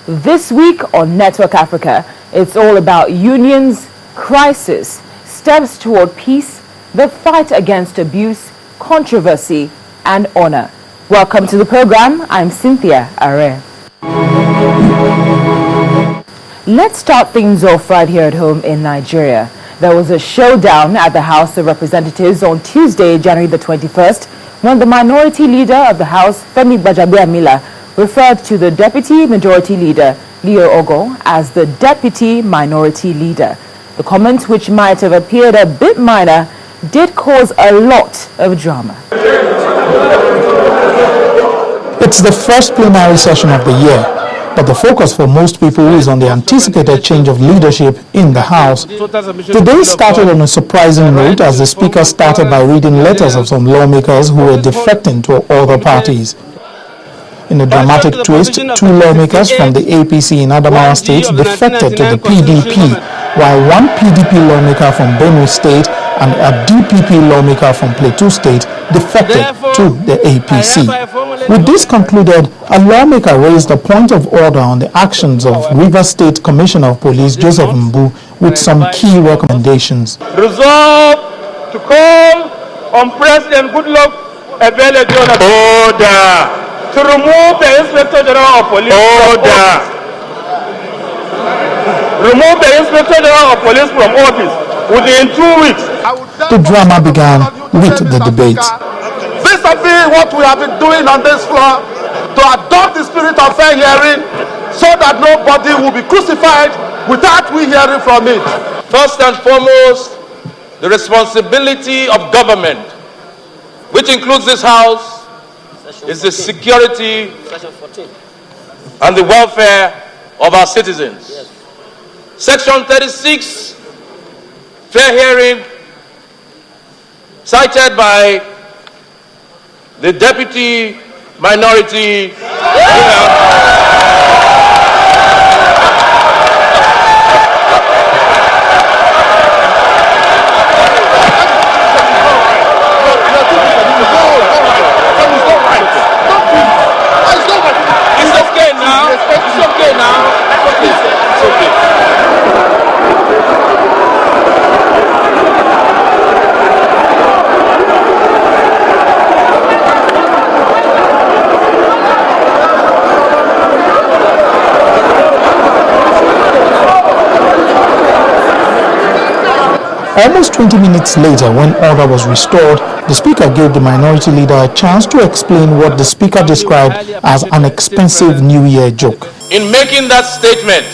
This week on Network Africa, it's all about unions, crisis, steps toward peace, the fight against abuse, controversy, and honor. Welcome to the program. I'm Cynthia Are. Let's start things off right here at home in Nigeria. There was a showdown at the House of Representatives on Tuesday, January the 21st, when the minority leader of the House, Femi Gbajabiamila, referred to the Deputy Majority Leader, Leo Ogo, as the Deputy Minority Leader. The comment, which might have appeared a bit minor, did cause a lot of drama. It's the first plenary session of the year, but the focus for most people is on the anticipated change of leadership in the House. Today started on a surprising note as the Speaker started by reading letters of some lawmakers who were defecting to other parties. In a dramatic twist, 2 lawmakers from the APC in Adamawa State defected to the PDP, while 1 PDP lawmaker from Benue State and a DPP lawmaker from Plateau State defected to the APC. With this concluded, a lawmaker raised a point of order on the actions of Rivers State Commissioner of Police Joseph Mbu with some key recommendations. Resolve to call on President Goodluck Ebele Jonathan to remove the Inspector General of Police remove the Inspector General of Police from office within 2 weeks. The drama began with the debate. Vis-a-vis what we have been doing on this floor, to adopt the spirit of fair hearing so that nobody will be crucified without we hearing from it. First and foremost, the responsibility of government, which includes this House, is the security and the welfare of our citizens. Section 36, fair hearing, cited by the Deputy Minority Almost 20 minutes later, when order was restored, the Speaker gave the minority leader a chance to explain what the Speaker described as an expensive New Year joke. In making that statement,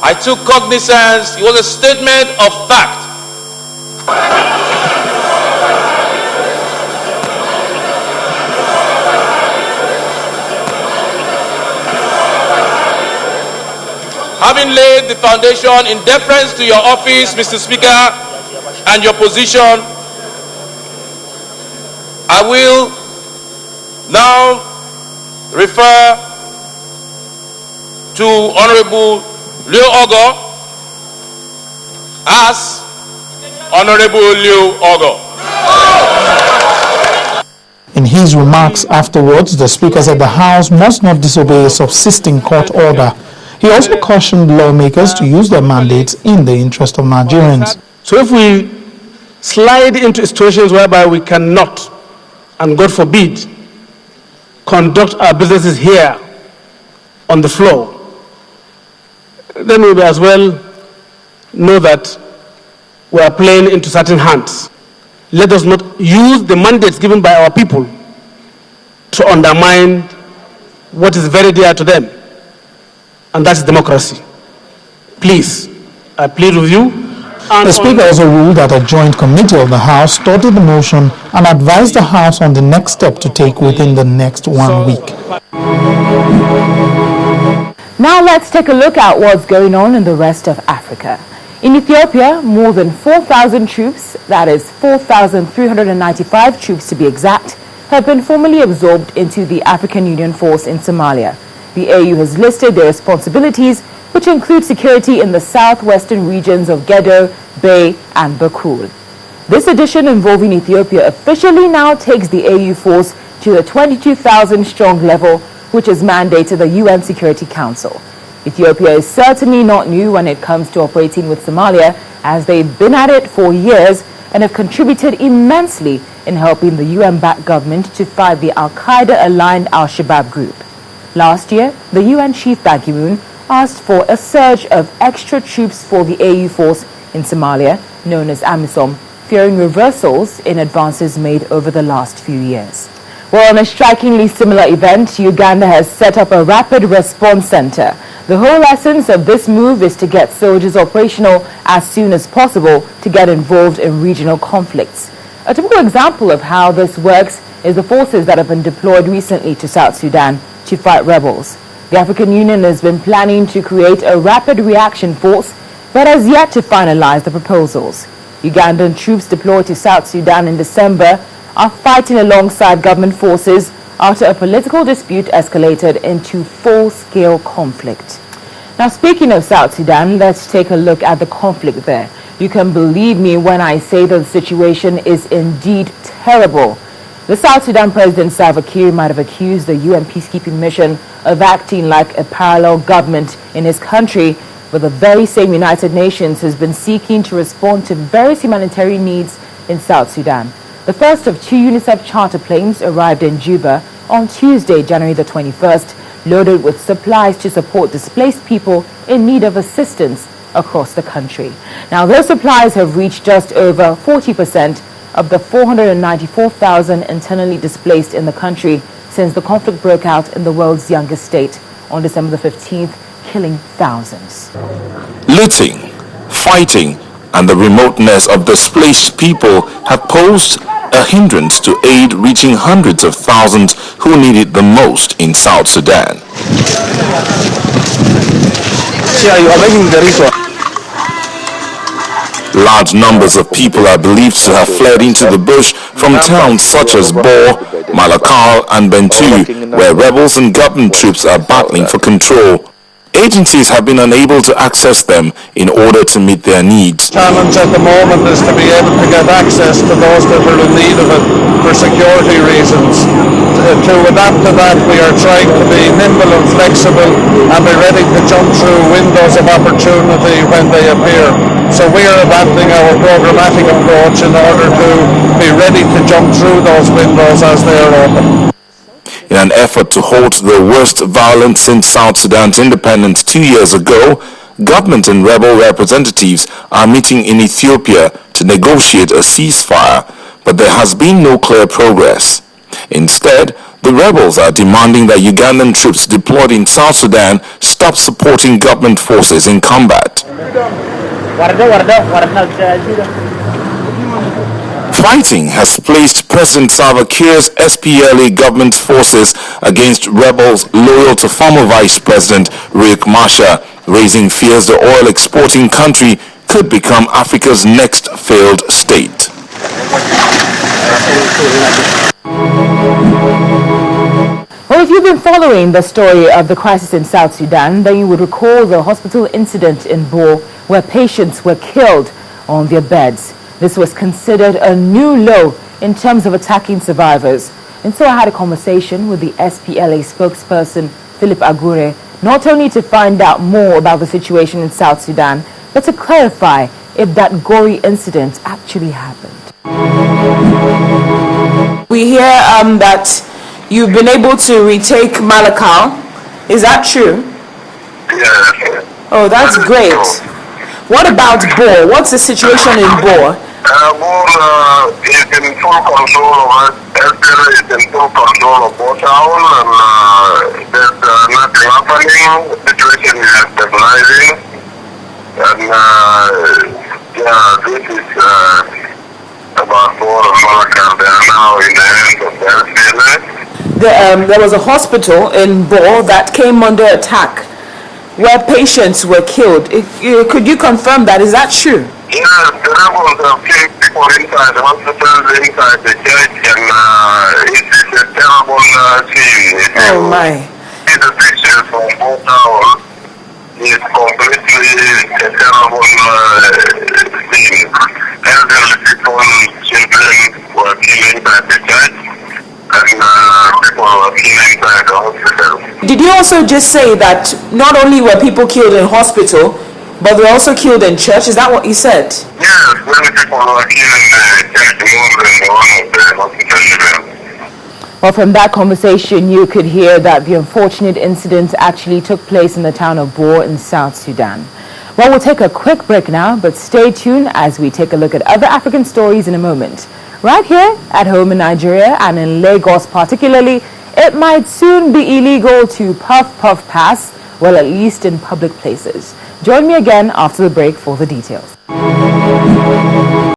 I took cognizance. It was a statement of fact. Having laid the foundation in deference to your office, Mr. Speaker, and your position, I will now refer to Honorable Leo Ogo as Honorable Leo Ogo. In his remarks afterwards, the Speaker said the House must not disobey a subsisting court order. He also cautioned lawmakers to use their mandates in the interest of Nigerians. So if we slide into situations whereby we cannot, and God forbid, conduct our businesses here on the floor, then we may as well know that we are playing into certain hands. Let us not use the mandates given by our people to undermine what is very dear to them, and that's democracy. Please, I plead with you. The Speaker also ruled that a joint committee of the House studied the motion and advised the House on the next step to take within the next 1 week. Now let's take a look at what's going on in the rest of Africa. In Ethiopia, more than 4,000 troops, that is 4,395 troops to be exact, have been formally absorbed into the African Union force in Somalia. The AU has listed their responsibilities, which include security in the southwestern regions of Gedo, Bay, and Bakul. This addition involving Ethiopia officially now takes the AU force to the 22,000-strong level, which has mandated the UN Security Council. Ethiopia is certainly not new when it comes to operating with Somalia, as they've been at it for years and have contributed immensely in helping the UN-backed government to fight the Al-Qaeda-aligned Al-Shabaab group. Last year, the UN chief Ban Ki-moon asked for a surge of extra troops for the AU force in Somalia, known as AMISOM, fearing reversals in advances made over the last few years. Well, on a strikingly similar event, Uganda has set up a rapid response center. The whole essence of this move is to get soldiers operational as soon as possible to get involved in regional conflicts. A typical example of how this works is the forces that have been deployed recently to South Sudan to fight rebels. The African Union has been planning to create a rapid reaction force, but has yet to finalize the proposals. Ugandan troops deployed to South Sudan in December are fighting alongside government forces after a political dispute escalated into full-scale conflict. Now, speaking of South Sudan, let's take a look at the conflict there. You can believe me when I say that the situation is indeed terrible. The South Sudan President Salva Kiir might have accused the UN peacekeeping mission of acting like a parallel government in his country, but the very same United Nations has been seeking to respond to various humanitarian needs in South Sudan. The first of 2 UNICEF charter planes arrived in Juba on Tuesday, January the 21st, loaded with supplies to support displaced people in need of assistance across the country. Now, those supplies have reached just over 40% of the 494,000 internally displaced in the country since the conflict broke out in the world's youngest state on December the 15th, killing thousands. Looting, fighting, and the remoteness of displaced people have posed a hindrance to aid reaching hundreds of thousands who need it the most in South Sudan. Large numbers of people are believed to have fled into the bush from towns such as Bour, Malakal, and Bentiu, where rebels and government troops are battling for control. Agencies have been unable to access them in order to meet their needs. The challenge at the moment is to be able to get access to those that are in need of it for security reasons. To adapt to that, we are trying to be nimble and flexible and be ready to jump through windows of opportunity when they appear. So we are adapting our programmatic approach in order to be ready to jump through those windows as they are open. In an effort to halt the worst violence since South Sudan's independence 2 years ago, government and rebel representatives are meeting in Ethiopia to negotiate a ceasefire, but there has been no clear progress. Instead, the rebels are demanding that Ugandan troops deployed in South Sudan stop supporting government forces in combat. Fighting has placed President Salva Kiir's SPLA government forces against rebels loyal to former Vice President Riek Machar, raising fears the oil-exporting country could become Africa's next failed state. Well, if you've been following the story of the crisis in South Sudan, then you would recall the hospital incident in Bour where patients were killed on their beds. This was considered a new low in terms of attacking survivors. And so I had a conversation with the SPLA spokesperson, Philip Agure, not only to find out more about the situation in South Sudan, but to clarify if that gory incident actually happened. We hear that you've been able to retake Malakal. Is that true? Yes. Oh, that's great. What about Bour? What's the situation in Bour? Bour is in full control of it. SPLA is in full control of Bour town, and there's nothing happening. The situation is stabilizing, and this is about Bour and Malakal. They are now in the hands of the SPLA. There was a hospital in Bour that came under attack where patients were killed. Could you confirm that? Is that true? Yes, the rebels have killed people inside the hospitals, inside the church, and it is a terrible scene. Oh my. See the pictures from Bour town, it's completely a terrible scene. Elderly people, children were killed inside the church, people were killed inside the hospital. Did you also just say that not only were people killed in hospital, but they were also killed in church? Is that what you said? Yes, many people were killed in the church more than the one of the hospital events. Well, from that conversation, you could hear that the unfortunate incident actually took place in the town of Bour in South Sudan. Well, we'll take a quick break now, but stay tuned as we take a look at other African stories in a moment. Right here at home in Nigeria and in Lagos particularly, it might soon be illegal to puff pass, well, at least in public places. Join me again after the break for the details.